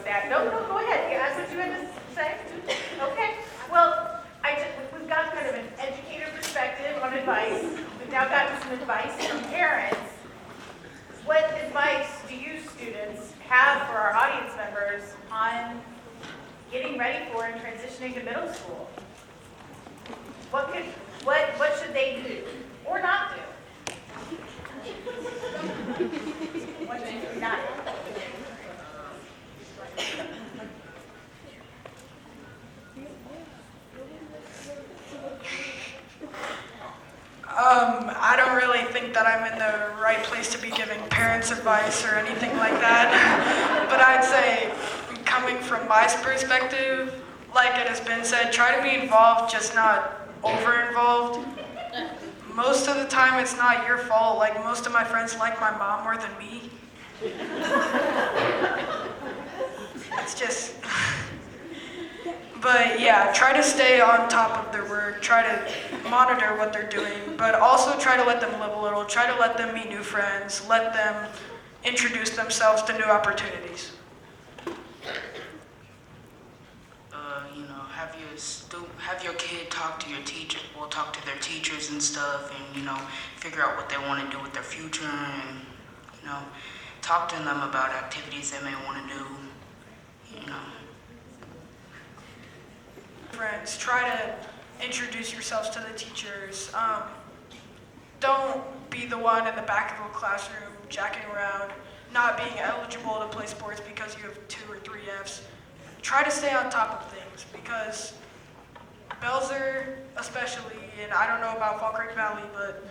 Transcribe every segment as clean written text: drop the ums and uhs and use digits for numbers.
that. No, go ahead. Yeah, that's what you had to say? Okay. Well, we've got kind of an educator perspective on advice. We've now gotten some advice from parents. What advice do you students have for our audience members on getting ready for and transitioning to middle school? What should they do or not do? What should they not do? I don't really think that I'm in the right place to be giving parents advice or anything like that. But I'd say, coming from my perspective, like it has been said, try to be involved, just not over-involved. Most of the time, it's not your fault. Like, most of my friends like my mom more than me. It's just... But yeah, try to stay on top of their work, try to monitor what they're doing, but also try to let them live a little, try to let them meet new friends, let them introduce themselves to new opportunities. Have your kid talk to your teacher, talk to their teachers and stuff, and, figure out what they want to do with their future, and, talk to them about activities they may want to do, Friends, try to introduce yourselves to the teachers. Don't be the one in the back of the classroom jacking around, not being eligible to play sports because you have 2 or 3 Fs. Try to stay on top of things, because Belzer especially, and I don't know about Fall Creek Valley, but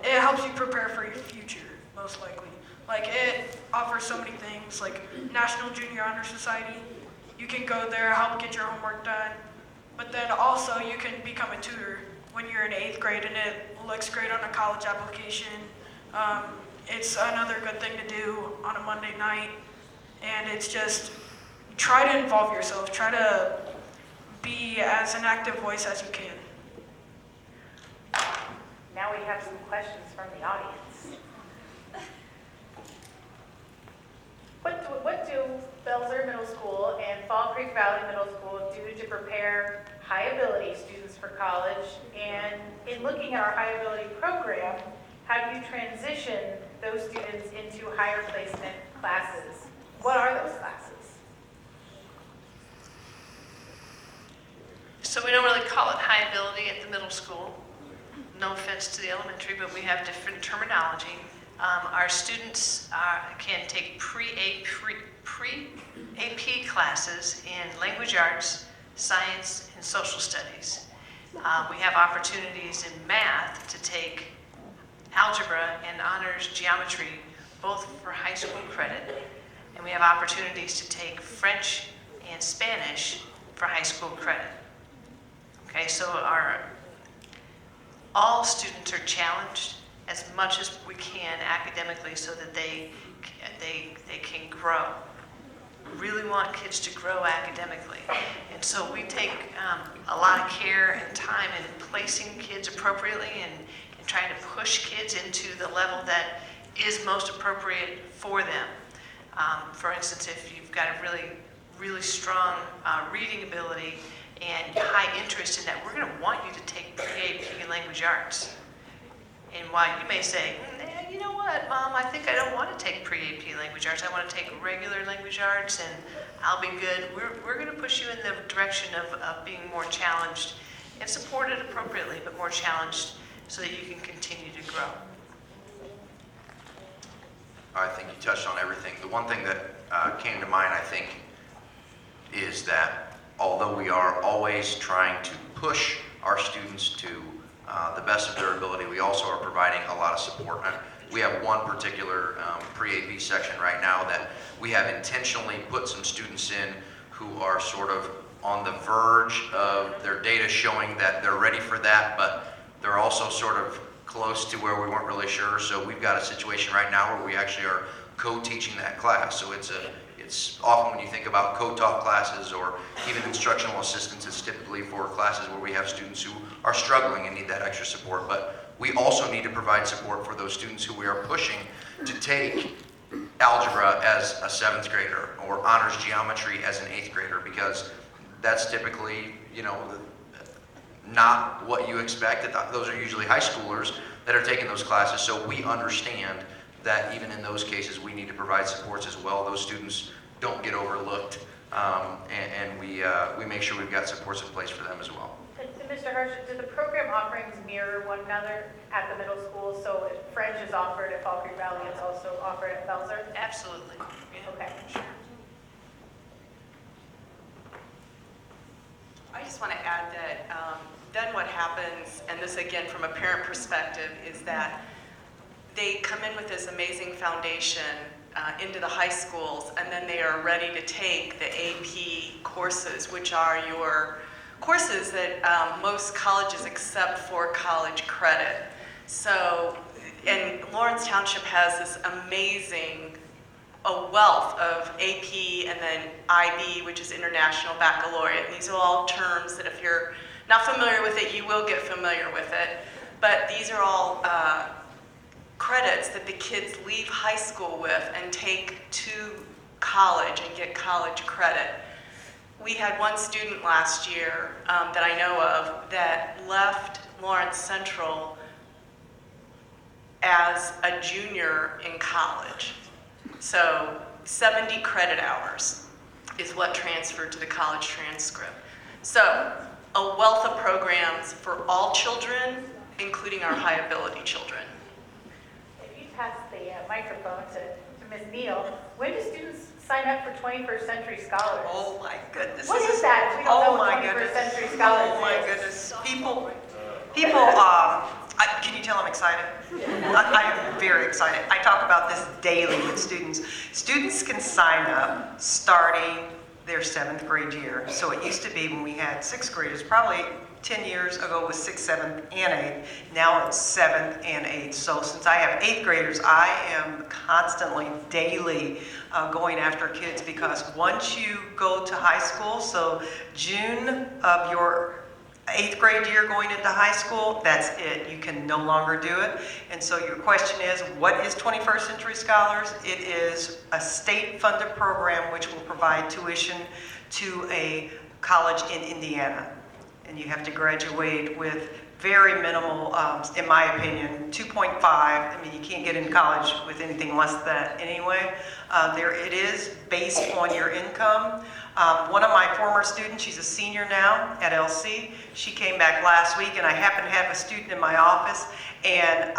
it helps you prepare for your future, most likely. Like, it offers so many things, like National Junior Honor Society. You can go there, help get your homework done, but then also you can become a tutor when you're in 8th grade, and it looks great on a college application. It's another good thing to do on a Monday night, and it's just, try to involve yourself, try to be as an active voice as you can. Now we have some questions from the audience. What do Belzer Middle School and Fall Creek Valley Middle School do to prepare high ability students for college? And in looking at our high ability program, how do you transition those students into higher placement classes? What are those classes? So we don't really call it high ability at the middle school. No offense to the elementary, but we have different terminology. Our students can take pre-AP classes in language arts, science, and social studies. We have opportunities in math to take algebra and honors geometry, both for high school credit. And we have opportunities to take French and Spanish for high school credit. Okay, so all students are challenged as much as we can academically so that they can grow. We really want kids to grow academically. And so we take a lot of care and time in placing kids appropriately and trying to push kids into the level that is most appropriate for them. For instance, if you've got a really strong reading ability and high interest in that, we're going to want you to take pre-AP language arts. And while you may say, you know what, Mom, I think I don't want to take pre-AP language arts. I want to take regular language arts and I'll be good. We're going to push you in the direction of being more challenged and supported appropriately, but more challenged so that you can continue to grow. I think you touched on everything. The one thing that came to mind, I think, is that although we are always trying to push our students to the best of their ability, we also are providing a lot of support. We have one particular pre-AP section right now that we have intentionally put some students in who are sort of on the verge of their data showing that they're ready for that, but they're also sort of close to where we weren't really sure. So we've got a situation right now where we actually are co-teaching that class. So it's often when you think about co-taught classes or even instructional assistants, it's typically for classes where we have students who are struggling and need that extra support. But we also need to provide support for those students who we are pushing to take algebra as a 7th grader or honors geometry as an 8th grader, because that's typically, not what you expect. Those are usually high schoolers that are taking those classes, so we understand that even in those cases, we need to provide supports as well. Those students don't get overlooked, and we make sure we've got supports in place for them as well. And Mr. Hirsch, do the program offerings mirror one another at the middle school? So if French is offered at Fall Creek Valley, it's also offered at Belzer? Absolutely. Yeah, Okay. sure. I just want to add that then what happens, and this again from a parent perspective, is that they come in with this amazing foundation into the high schools, and then they are ready to take the AP courses, which are your courses that most colleges accept for college credit. So, and Lawrence Township has this amazing a wealth of AP and then IB, which is International Baccalaureate. And these are all terms that if you're not familiar with it, you will get familiar with it. But these are all credits that the kids leave high school with and take to college and get college credit. We had one student last year that I know of that left Lawrence Central as a junior in college. So 70 credit hours is what transferred to the college transcript. So a wealth of programs for all children, including our high ability children. If you pass the microphone to Ms. Neal, when do students sign up for 21st Century Scholars? Oh my goodness. What This is that? If we don't know Oh what my 21st goodness. Century Scholars Oh my is. goodness. People, can you tell I'm excited? I am very excited. I talk about this daily with students. Students can sign up starting their 7th grade year. So it used to be when we had 6th graders, probably 10 years ago it was 6th, 7th, and 8th. Now it's 7th and 8th. So since I have 8th graders, I am constantly, daily going after kids, because once you go to high school, so June of your 8th grade year going into high school, that's it. You can no longer do it. And so your question is, what is 21st Century Scholars? It is a state-funded program which will provide tuition to a college in Indiana. And you have to graduate with very minimal, in my opinion, 2.5. I mean, you can't get in college with anything less than that anyway. It is based on your income. One of my former students, she's a senior now at LC. She came back last week, and I happened to have a student in my office, and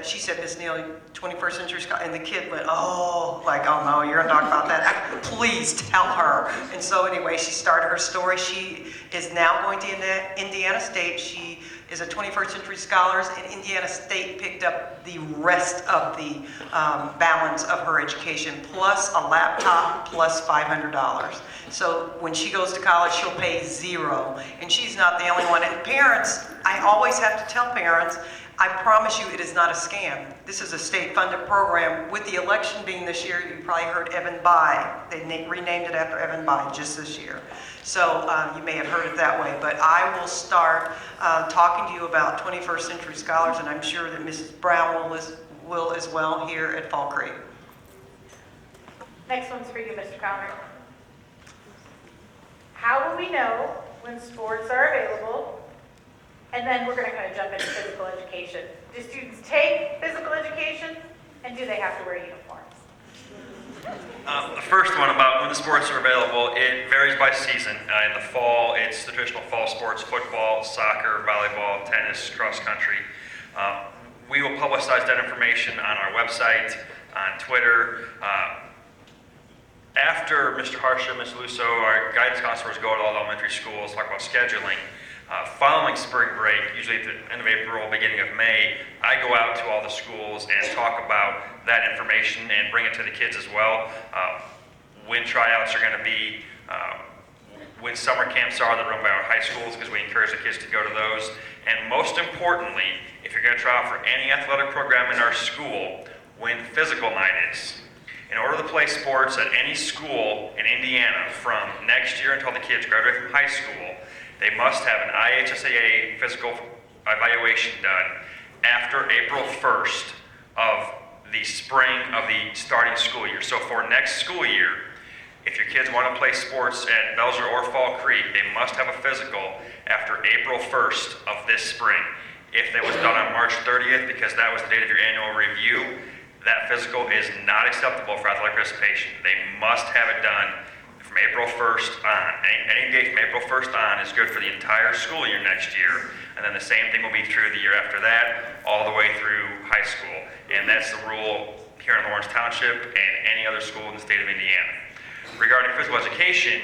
she said, Miss Neal, 21st Century Scholars, and the kid went, oh no, you're gonna talk about that? Please tell her. And so anyway, she started her story. She is now going to Indiana State. She is a 21st Century Scholars, and Indiana State picked up the rest of the balance of her education, plus a laptop, plus $500. So when she goes to college, she'll pay $0. And she's not the only one. And parents, I always have to tell parents, I promise you it is not a scam. This is a state-funded program. With the election being this year, you probably heard Evan Bayh. They renamed it after Evan Bayh just this year. So you may have heard it that way. But I will start talking to you about 21st Century Scholars, and I'm sure that Mrs. Brown will as well here at Fall Creek. Next one's for you, Mr. Conner. How will we know when sports are available? And then we're going to kind of jump into physical education. Do students take physical education, and do they have to wear uniforms? The first one about when the sports are available, it varies by season. In the fall, it's the traditional fall sports, football, soccer, volleyball, tennis, cross country. We will publicize that information on our website, on Twitter. After Mr. Harsha, Ms. Lusso, our guidance counselors go to all the elementary schools, talk about scheduling. Following spring break, usually at the end of April, beginning of May, I go out to all the schools and talk about that information and bring it to the kids as well. When tryouts are going to be, when summer camps are that run by our high schools, because we encourage the kids to go to those. And most importantly, if you're going to try out for any athletic program in our school, when physical night is. In order to play sports at any school in Indiana from next year until the kids graduate from high school, they must have an IHSAA physical evaluation done after April 1st of the spring of the starting school year. So for next school year, if your kids want to play sports at Belzer or Fall Creek, they must have a physical after April 1st of this spring. If that was done on March 30th, because that was the date of your annual review, that physical is not acceptable for athletic participation. They must have it done from April 1st on. Any date from April 1st on is good for the entire school year next year, and then the same thing will be true the year after that, all the way through high school. And that's the rule here in Lawrence Township and any other school in the state of Indiana. Regarding physical education,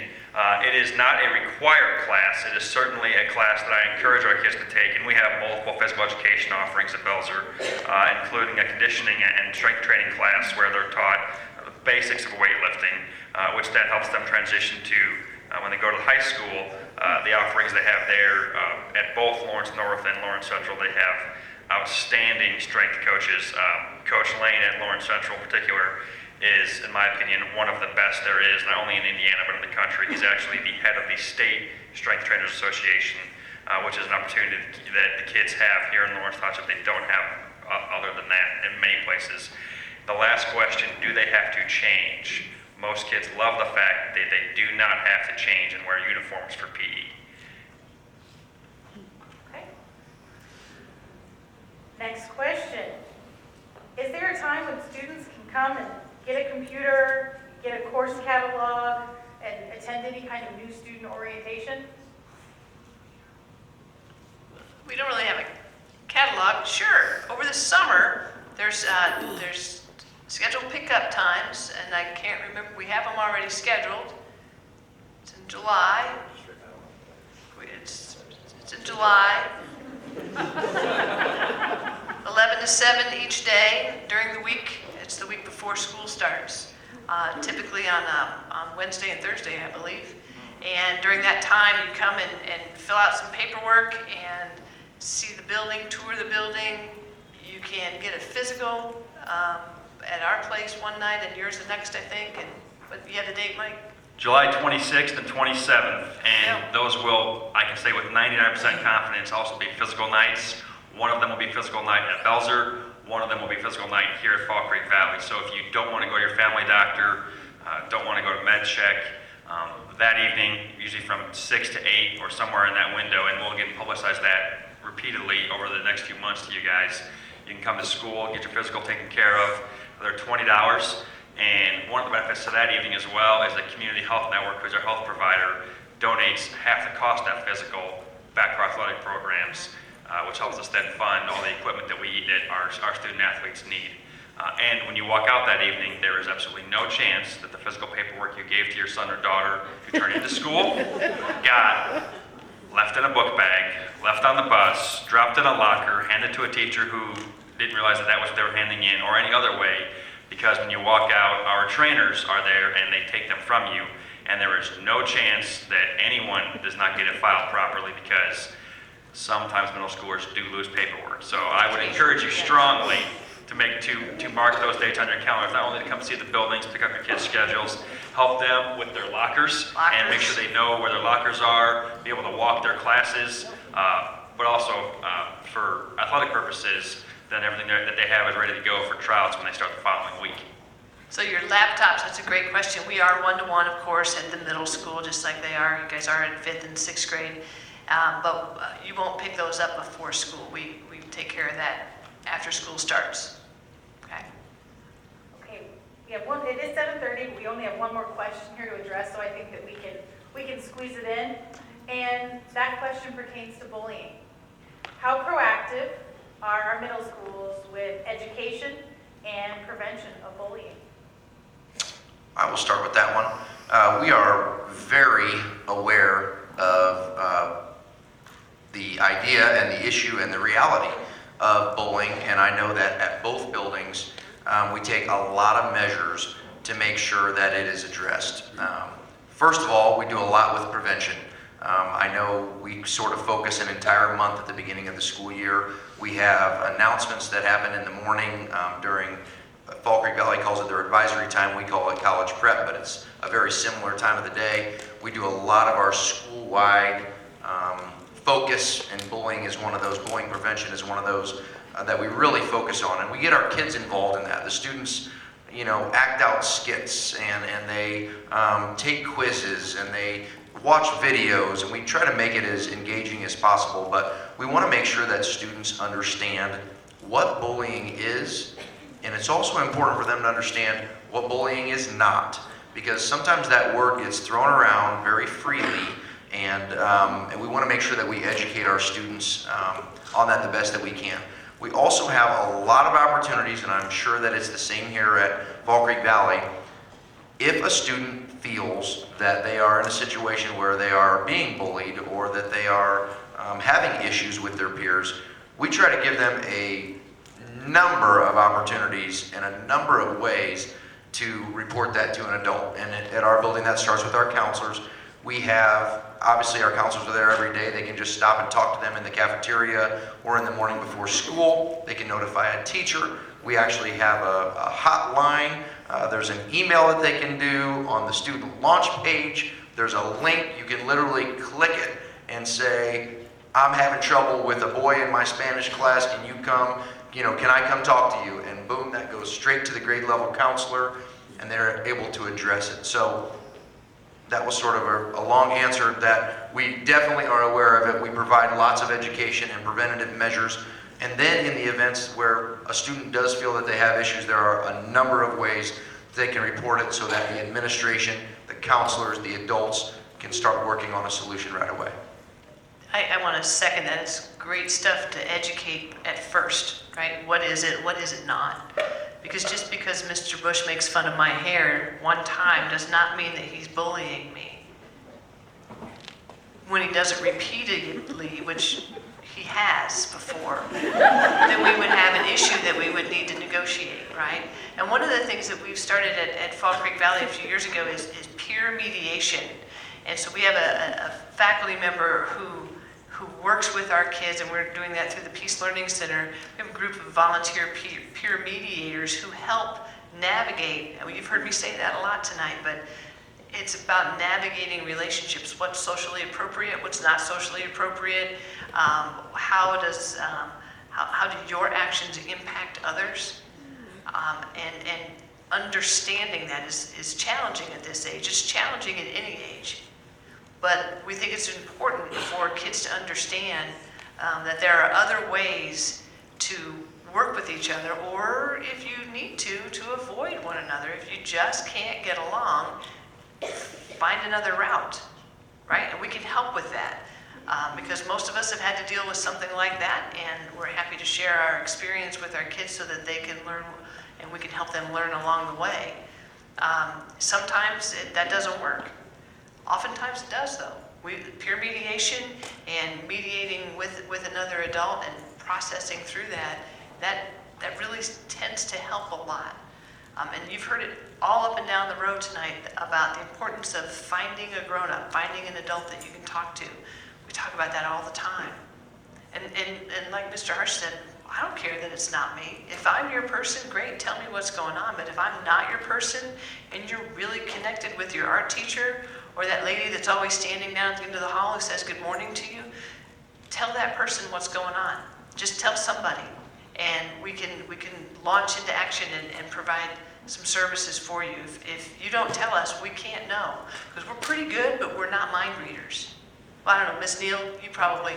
it is not a required class. It is certainly a class that I encourage our kids to take, and we have multiple physical education offerings at Belzer, including a conditioning and strength training class where they're taught the basics of weightlifting, which then helps them transition to, when they go to high school, the offerings they have there at both Lawrence North and Lawrence Central. They have outstanding strength coaches. Coach Lane at Lawrence Central in particular is, in my opinion, one of the best there is, not only in Indiana, but in the country. He's actually the head of the State Strength Trainers Association, which is an opportunity that the kids have here in Lawrence Township they don't have other than that in many places. The last question, do they have to change? Most kids love the fact that they do not have to change and wear uniforms for PE. Okay. Next question. Is there a time when students can come and get a computer, get a course catalog, and attend any kind of new student orientation? We don't really have a catalog. Sure, over the summer, there's scheduled pickup times, and I can't remember, we have them already scheduled. It's in July. It's in July. 11 to 7 each day during the week. It's the week before school starts, typically on Wednesday and Thursday, I believe. And during that time, you come and fill out some paperwork and see the building, tour the building. You can get a physical at our place one night and yours the next, I think. And but you have the date, Mike? July 26th and 27th, and Yeah. those will, I can say with 99% confidence, also be physical nights. One of them will be physical night at Belzer. One of them will be physical night here at Fall Creek Valley. So if you don't want to go to your family doctor, don't want to go to med check, that evening, usually from 6 to 8 or somewhere in that window, and we'll again publicize that repeatedly over the next few months to you guys. You can come to school, get your physical taken care of. They're $20, and one of the benefits to that evening as well is the Community Health Network, who's our health provider, donates half the cost of that physical back to our athletic programs, which helps us then fund all the equipment that our student athletes need. And when you walk out that evening, there is absolutely no chance that the physical paperwork you gave to your son or daughter to turn into school got left in a book bag, left on the bus, dropped in a locker, handed to a teacher who didn't realize that was what they were handing in, or any other way, because when you walk out, our trainers are there and they take them from you, and there is no chance that anyone does not get it filed properly, because sometimes middle schoolers do lose paperwork. So I would encourage you strongly to mark those dates on your calendar, not only to come see the buildings, pick up your kids' schedules, help them with their lockers, and make sure they know where their lockers are, be able to walk their classes, but also for athletic purposes, then everything that they have is ready to go for tryouts when they start the following week. So your laptops, that's a great question. We are one-to-one, of course, at the middle school, just like they are. You guys are in 5th and 6th grade. But you won't pick those up before school. We take care of that after school starts. Okay. Okay, we have one, it is 7:30, but we only have one more question here to address, so I think that we can squeeze it in. And that question pertains to bullying. How proactive are our middle schools with education and prevention of bullying? I will start with that one. We are very aware of the idea and the issue and the reality of bullying, and I know that at both buildings we take a lot of measures to make sure that it is addressed. First of all, we do a lot with prevention. I know we sort of focus an entire month at the beginning of the school year. We have announcements that happen in the morning during Fall Creek Valley calls it their advisory time. We call it college prep, but it's a very similar time of the day. We do a lot of our school-wide focus, and bullying is one of those, bullying prevention is one of those that we really focus on. And we get our kids involved in that. The students, act out skits, and they take quizzes, and they watch videos, and we try to make it as engaging as possible. But we want to make sure that students understand what bullying is, and it's also important for them to understand what bullying is not, because sometimes that word gets thrown around very freely, and we want to make sure that we educate our students on that the best that we can. We also have a lot of opportunities, and I'm sure that it's the same here at Fall Creek Valley. If a student feels that they are in a situation where they are being bullied or that they are having issues with their peers, we try to give them a number of opportunities and a number of ways to report that to an adult. And at our building, that starts with our counselors. We have, obviously our counselors are there every day. They can just stop and talk to them in the cafeteria or in the morning before school. They can notify a teacher. We actually have a hotline. There's an email that they can do on the student launch page. There's a link. You can literally click it and say, I'm having trouble with a boy in my Spanish class. Can you come? Can I come talk to you? And boom, that goes straight to the grade level counselor, and they're able to address it. So that was sort of a long answer that we definitely are aware of it. We provide lots of education and preventative measures. And then in the events where a student does feel that they have issues, there are a number of ways they can report it so that the administration, the counselors, the adults can start working on a solution right away. I want to second that. It's great stuff to educate at first, right? What is it? What is it not? Because just because Mr. Bush makes fun of my hair one time does not mean that he's bullying me. When he does it repeatedly, which he has before, then we would have an issue that we would need to negotiate, right? And one of the things that we've started at Fall Creek Valley a few years ago is peer mediation. And so we have a faculty member who works with our kids, and we're doing that through the Peace Learning Center. We have a group of volunteer peer mediators who help navigate. I mean, you've heard me say that a lot tonight, but it's about navigating relationships. What's socially appropriate, what's not socially appropriate, how do your actions impact others? And understanding that is challenging at this age. It's challenging at any age. But we think it's important for kids to understand that there are other ways to work with each other, or if you need to avoid one another. If you just can't get along, find another route, right? And we can help with that because most of us have had to deal with something like that, and we're happy to share our experience with our kids so that they can learn and we can help them learn along the way. Sometimes that doesn't work. Oftentimes it does, though. Peer mediation and mediating with another adult and processing through that really tends to help a lot. And you've heard it all up and down the road tonight about the importance of finding a grown-up, finding an adult that you can talk to. We talk about that all the time. And like Mr. Harsh said, I don't care that it's not me. If I'm your person, great, tell me what's going on. But if I'm not your person and you're really connected with your art teacher or that lady that's always standing down at the end of the hall who says good morning to you, tell that person what's going on. Just tell somebody. And we can launch into action and provide some services for you. If you don't tell us, we can't know. Because we're pretty good, but we're not mind readers. Well, I don't know, Miss Neal, you probably...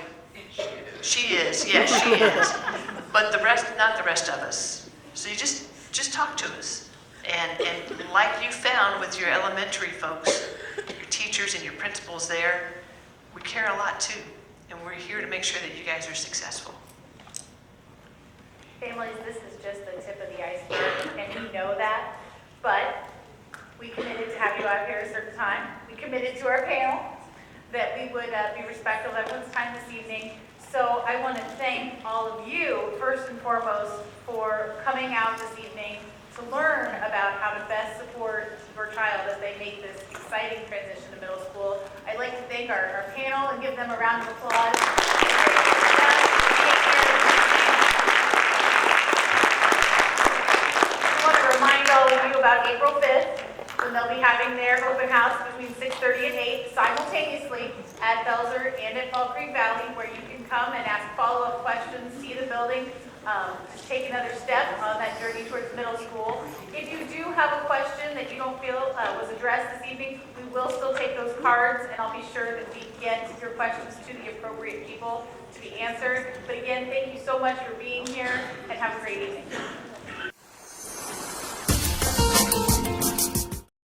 She is, yes, she is. But the rest, not the rest of us. So you just talk to us. And like you found with your elementary folks, your teachers and your principals there, we care a lot too. And we're here to make sure that you guys are successful. Families, this is just the tip of the iceberg, and you know that, but we committed to have you out here at a certain time. We committed to our panel that we would be respectful of everyone's time this evening. So I want to thank all of you, first and foremost, for coming out this evening to learn about how to best support your child as they make this exciting transition to middle school. I'd like to thank our panel and give them a round of applause. I want to remind all of you about April 5th, when And they'll be having their open house between 6:30 and 8 simultaneously at Belzer and at Fall Creek Valley, where you can come and ask follow-up questions, see the building, take another step on that journey towards middle school. If you do have a question that you don't feel was addressed this evening, we will still take those cards, and I'll be sure that we get your questions to the appropriate people to be answered. But again, thank you so much for being here, and have a great evening.